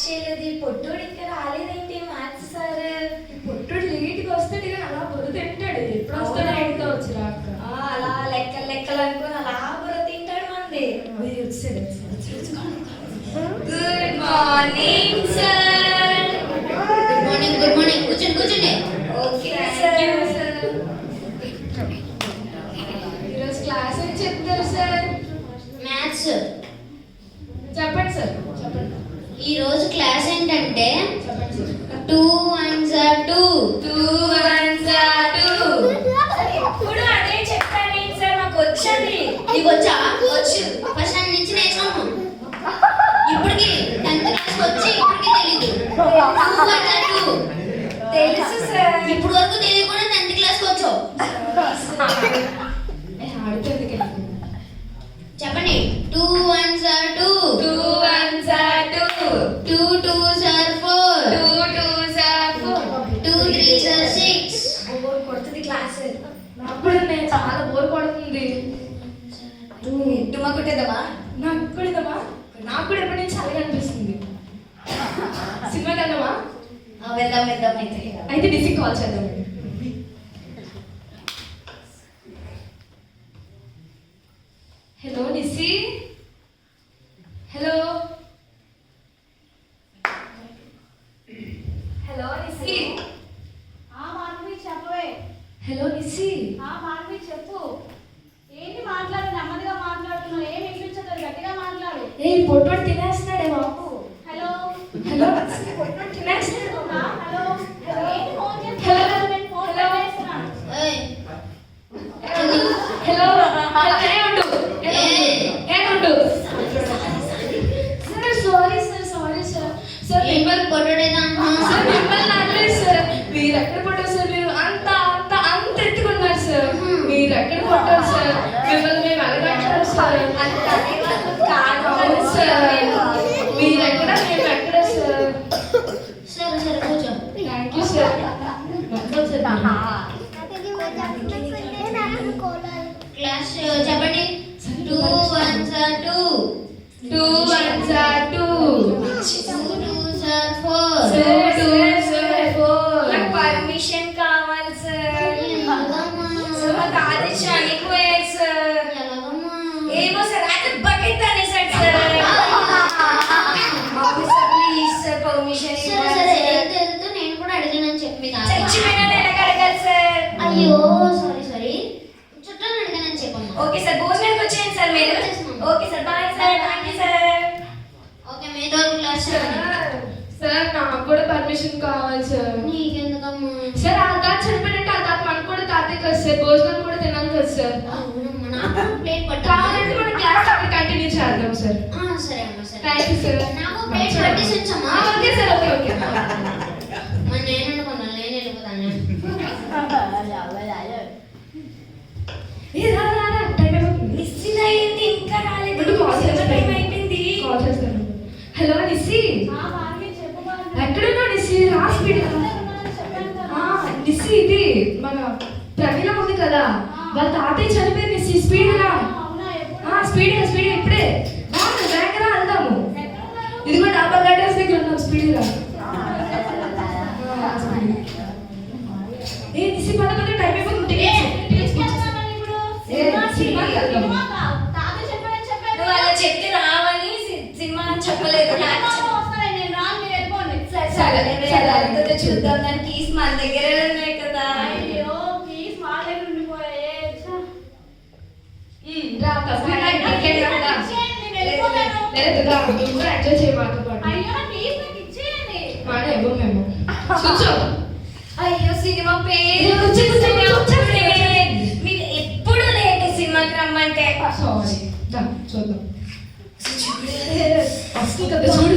చేయలేదు. పొట్టుడు ఇంకా రాలేదేంటి మ్యాథ్స్ సార్? పొట్టుడు లేట్గా వస్తాడు కానీ అలా బుర్ర తింటాడు. ఎప్పుడు వస్తాడో ఏంటో వచ్చి రాక అలా లెక్కలు అనుకుని అలా బుర్ర తింటాడు మంది. వచ్చాడు. Good morning sir. Good morning. కూర్చోండి. Okay sir. ఈరోజు క్లాస్ ఏం చెప్తారు సార్? మ్యాథ్స్. చెప్పండి సార్, చెప్పండి. ఈ రోజు క్లాస్ ఏంటంటే చెప్పండి sir. 2 1s are 2. 2 1s are 2. ఎప్పుడు అదే చెప్తాను సార్, మాకు వచ్చేది. నీకు వచ్చా? వచ్చు. ఫస్ట్ అన్ని నుంచి నేర్చుకున్నాము. ఇప్పటికి 10th క్లాస్ వచ్చి ఇప్పటికి తెలీదు. 2 1s are 2 తెలుసు సార్. ఇప్పుడు వరకు తెలియకుండా 10th క్లాస్ వచ్చావు. చెప్పండి. 2 1s are 2. 2 1s are 2. 2 2s are 4. 2 2s are 4. 2 3s are 6. Bore కొడుతుంది క్లాస్. నాకు కూడా చాలా బోర్ కొడుతుంది. డుమా కొట్టేదమ్మా? నాకు కూడా ఎప్పటి నుంచి అలాగే అనిపిస్తుంది. సినిమాకి వెళ్దామా? వెళ్దాం అయితే డిసి కాల్ చేద్దామండి. హలో నిసి. హలో నిసి. చెప్పవే. హలో నిసి. మాధవి చెప్పు. ఏంటి మాట్లాడు? నెమ్మదిగా మాట్లాడుతున్నావు. ఏం వినిపించదు, గట్టిగా మాట్లాడు. ఏ పొట్టోడు తినేస్తున్నాడే బాబు. హలో పొట్టోడు తినేస్తున్నాడు. హలో ఏంటి ఫోన్ చేస్తున్నావు? నేను ఫోన్ చేస్తున్నాను. ఏయ్, హలో ఏమండు సారీ సార్ మిమ్మల్ని కొట్టడేదా సార్ మిమ్మల్ని అనలేదు సార్. మీరు ఎక్కడ కొట్టారు సార్? మీరు అంత ఎత్తుకున్నారు సార్. మీరు ఎక్కడ కొట్టారు సార్? మిమ్మల్ని మేము అడగట్లేదు సార్. అవును సార్. మీరు ఎక్కడ, మేము ఎక్కడ సార్? సరే కూర్చో. Thank you sir. క్లాస్ చెప్పండి. 2 1s are 2. 2 1s are 2. 2 2s are 4. 2 2s are 4. నాకు పర్మిషన్ కావాలి సార్. సార్ మాకు ఆదేశం అనిపోయారు సార్. ఏమో సార్, అయితే బకెట్ అనేసాడు సార్. ప్లీజ్ సార్ పర్మిషన్ సరే తెలుసు. నేను కూడా అడిగానని చెప్పి చచ్చిపోయినా నేను అడగాలి సార్. అయ్యో సారీ. చుట్టాలు అడిగానని చెప్పమ్మా. ఓకే సార్, భోజనానికి వచ్చేయండి సార్ మీరు. Okay sir, bye sir. Thank you sir. Okay మేదో క్లాస్. సార్ నాకు కూడా పర్మిషన్ కావాలి సార్. నీకెందుకమ్మా? సార్ ఆ తాత చనిపోయినట్టు ఆ తాత మనకు కూడా తాతే కదా సార్. భోజనం కూడా తినాలి కదా సార్. అవునమ్మా, నాకు ప్లేట్ కావాలంటే మన క్లాస్ అక్కడ కంటిన్యూ చేద్దాం సార్. సరే అమ్మా. సరే థ్యాంక్ యూ సార్. నాకు ప్లేట్ పట్టేసి ఉంచమ్మా. Okay sir. ఓకే మరి నేను అనుకున్నాను, నేను వెళ్ళిపోతాను. నిశ్చిత అయింది, ఇంకా రాలేదు. కాల్ చేస్తాను. టైం అయిపోయింది. కాల్ చేస్తాను. హలో నిసి. మాధవి చెప్పు. ఎక్కడున్నావు నిసి? రా స్పీడ్. నిసి ఇది మన ప్రవీణ ఉంది కదా, వాళ్ళ తాతయ్య చనిపోయింది నిసి. స్పీడ్ రా. స్పీడ్ ఇప్పుడే వేగరా వెళ్దాము. ఇదిగో డాబా గార్డెన్స్ దగ్గర ఉన్నాం. స్పీడ్ రా. ఏ నిసి పద టైం అయిపోతుంది. నువ్వు అలా చెప్తే రావని సినిమా చెప్పలేదు. సరే చూద్దాం. దాని కీస్ మన దగ్గర ఉన్నాయి కదా. రా ఎంజాయ్ చేయమాతో పాటు మేము కూర్చో. అయ్యో సినిమా పేరు మీకు ఎప్పుడు లేట్ సినిమాకి రమ్మంటే. సారీ. చూద్దాం. వస్తుంది కదా చూడు.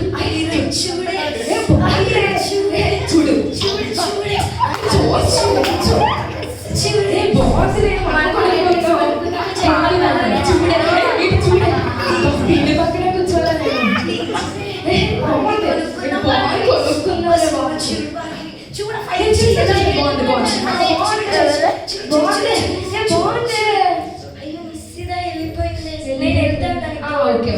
అయ్యో మిస్ ఇదా వెళ్ళిపోయింది. నేను వెళ్తాను. ఓకే.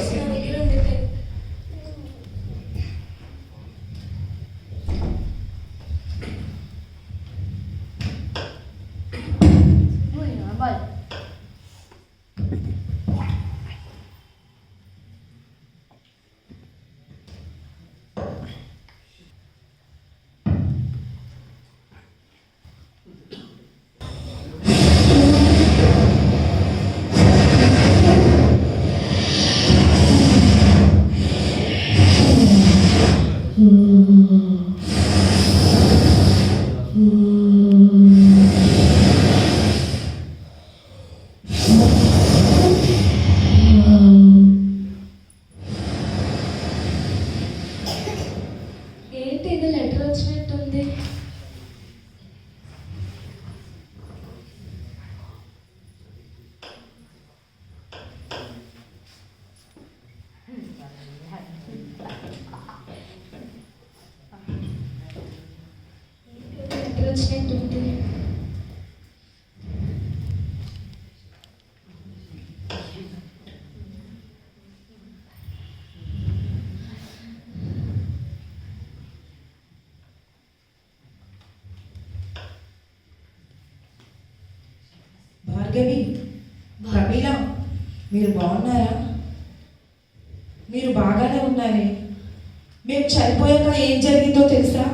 ఏంటి ఇది లెటర్ వచ్చినట్టుంది? లెటర్ వచ్చినట్టుంది. భార్గవి, ప్రమీల, మీరు బాగున్నారా? మీరు బాగానే ఉన్నారే. మేము చనిపోయాక ఏం జరిగిందో తెలుసా?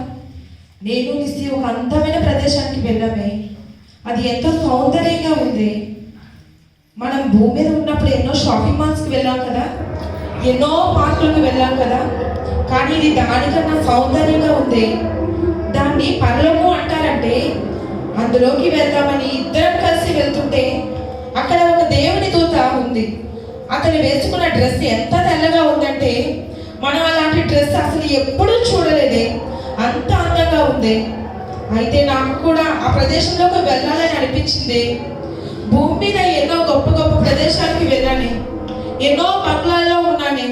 నేను నిస్సి ఒక అందమైన ప్రదేశానికి వెళ్ళామే. అది ఎంతో సౌందర్యంగా ఉంది. మనం భూమి మీద ఉన్నప్పుడు ఎన్నో షాపింగ్ మాల్స్కి వెళ్ళాం కదా, ఎన్నో పార్కులకు వెళ్ళాం కదా, కానీ ఇది దానికన్నా సౌందర్యంగా ఉంది. దాన్ని పరలోకం అంటారంటే. అందులోకి వెళ్దామని ఇద్దరం కలిసి వెళ్తుంటే అక్కడ ఒక దేవుని దూత ఉంది. అతను వేసుకున్న డ్రెస్ ఎంత తెల్లగా ఉందంటే మనం అలాంటి డ్రెస్ అసలు ఎప్పుడూ చూడలేదే, అంత అందంగా ఉంది. అయితే నాకు కూడా ఆ ప్రదేశంలోకి వెళ్ళాలని అనిపించింది. భూమి మీద ఎన్నో గొప్ప గొప్ప ప్రదేశాలకి వెళ్ళాను, ఎన్నో బంగ్లాల్లో ఉన్నాను,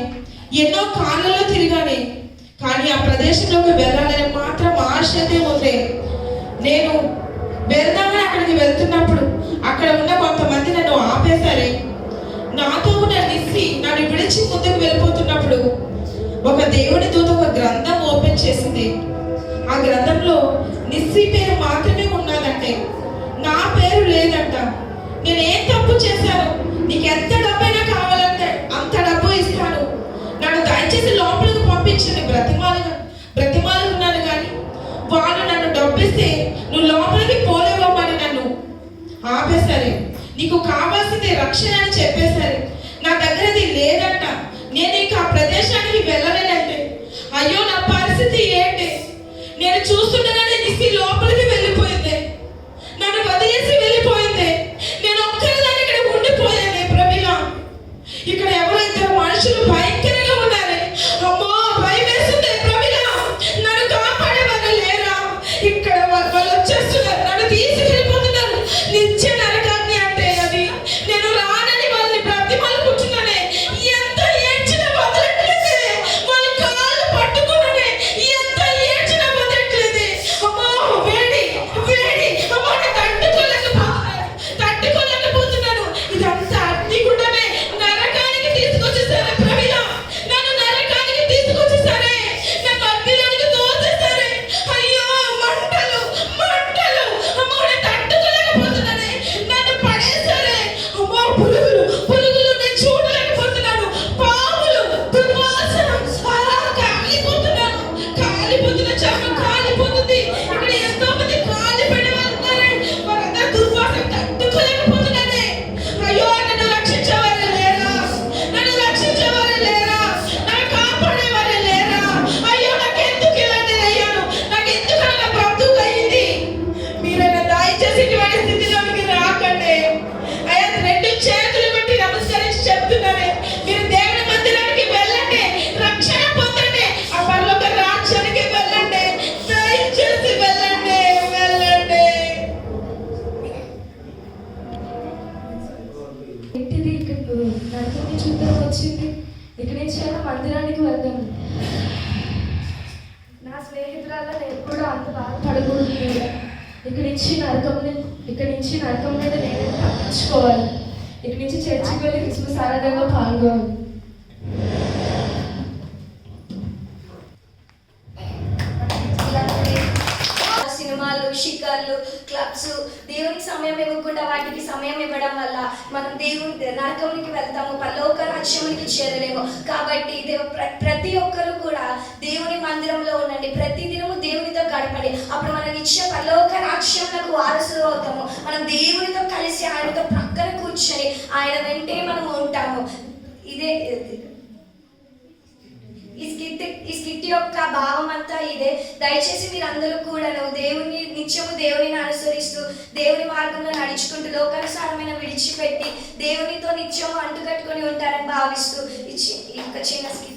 ఎన్నో కార్లలో తిరిగాను, కానీ ఆ ప్రదేశంలోకి వెళ్ళాలని మాత్రం ఆశ అయితే ఉంది. నేను వెళ్దామని అక్కడికి వెళ్తున్నప్పుడు అక్కడ ఉన్న కొంతమంది నన్ను ఆపేశారే. నాతో ఉన్న నిస్సి నన్ను విడిచి ముందుకు వెళ్ళిపోతున్నప్పుడు ఒక దేవుని దూత ఒక గ్రంథం ఓపెన్ చేసింది. ఆ గ్రంథంలో నిస్సి పేరు మాత్రమే ఉన్నదంటే, నా పేరు లేదంట. నేనేం తప్పు చేశాను? నీకు ఎంత డబ్బైనా కావాలంటే అంత డబ్బు ఇస్తాను, నన్ను దయచేసి లోపలికి పంపించండి బ్రతిమాలుకున్నాను. కానీ వాళ్ళు నన్ను డబ్బిస్తే నువ్వు లోపలికి పోలేవమ్మని నన్ను ఆపేశారు. నీకు కావాల్సింది రక్షణ అని చెప్పేశారు. నా దగ్గర అది లేదంట. నేను ఇంకా ఆ ప్రదేశానికి వెళ్ళలేనంటే అయ్యో నా పరిస్థితి ఏంటి? నేను చూస్తుండగానే నిస్సి లోపలికి వెళ్ళిపోయింది, నన్ను వదిలేసి వెళ్ళిపోయింది. నేను ఒక్కరిదాన్ని ఇక్కడ ఉండిపోయాను. ప్రమిళ, ఇక్కడ ఎవరో ఇద్దరు మనుషులు భయంకరంగా ఉన్నారు. అమ్మో భయం వేస్తుంది. ప్రమిళ, నన్ను కాపాడేవారు లేరా? ఇక్కడ వాళ్ళు వచ్చేస్తున్నారు, నన్ను తీసుకెళ్ళిపోతున్నారు. నిత్య నరకాన్ని అంటే అది నేను రానని వాళ్ళని బ్రతిమాలుకుంటున్నానే. ఎంత ఏడ్చినా వదలట్లేదే. వాళ్ళ కాళ్ళు పట్టుకున్నానే, ఎంత ఏడ్చినా వదలట్లేదే. అమ్మో వేడి వేడి, అమ్మో తట్టుకోలేకపోతున్నాను. ఇదంతా అగ్నిగుండమే, నరకానికి తీసుకొచ్చేసారే ప్రమిళ. నన్ను నరకానికి తీసుకొచ్చేసారే, నన్ను అగ్నిలోనికి తోసేసారే. అయ్యో మంటలు మంటలు, అమ్మో నేను తట్టుకోలేకపోతున్నానే. నన్ను పడేసారే. అమ్మో పురుగులు పురుగులు, నేను చూడలేకపోతున్నాను. పాములు, దుర్వాసన, కాలిపోతున్నాను. కాలిపోతున్న చర్మం కాలిపోతుంది. ఇక్కడ ఎంతో మంది కాలిపోయిన వాళ్ళు ఉన్నారే, వారందరూ దుర్వాసన తట్టుకోలేకపోతున్నానే. అయ్యో నన్ను రక్షించేవారు లేరా? నన్ను రక్షించేవారు లేరా? నన్ను కాపాడేవారు లేరా? అయ్యో నాకెందుకు ఇలాంటి అయ్యాను? నాకెందుకు నా బ్రతుకు అయింది? మీరైనా దయచేసి ఇటువంటి స్థితిలోకి రాకండి. అయ్యా రెండు చేతులు పెట్టి నమస్కరించి చెప్తున్నానే, మీరు దేవుని మందిరానికి వెళ్ళండి, రక్షణ పొందండి, ఆ పరలోక రాజ్యానికి వెళ్ళండి. దయచేసి వెళ్ళండి వెళ్ళండి. ఏంటిది ఇక్కడ నరకం నుంచి ఉత్తరం వచ్చింది? ఇక్కడి నుంచి అయినా మందిరానికి వెళ్దాం. నా స్నేహితురాల నేను కూడా అంత బాధపడకూడదు. ఇక్కడి నుంచి నరకం నుండి నేను తప్పించుకోవాలి. ఇక్కడి నుంచి చర్చికి వెళ్ళి క్రిస్మస్ ఆరాధనలో పాల్గొవాలి. సినిమాలు, షికార్లు, క్లబ్స్, దేవునికి సమయం ఇవ్వకుండా వాటికి సమయం ఇవ్వడం వల్ల మనం దేవుని నరకానికి వెళ్తాము, పరలోక రాజ్యానికి చేరలేము. కాబట్టి ప్రతి ఒక్కరు కూడా దేవుని మందిరంలో ఉండండి, ప్రతి దినము దేవునితో గడపండి. అప్పుడు మనం ఇచ్చే పరలోక రాజ్యములకు వారసులు అవుతాము. మనం దేవునితో కలిసి ఆయనతో ప్రక్కన కూర్చొని ఆయన వెంటే మనం ఉంటాము. ఇదే ఈ స్కిట్ యొక్క భావం అంతా ఇదే. దయచేసి మీరందరూ కూడా నిత్యము దేవునిని అనుసరిస్తూ దేవుని మార్గంలో నడుచుకుంటూ లోకానుసారమైన విడిచిపెట్టి దేవునితో నిత్యము అంటుకట్టుకొని ఉంటారని భావిస్తూ ఈ చిన్న స్కిట్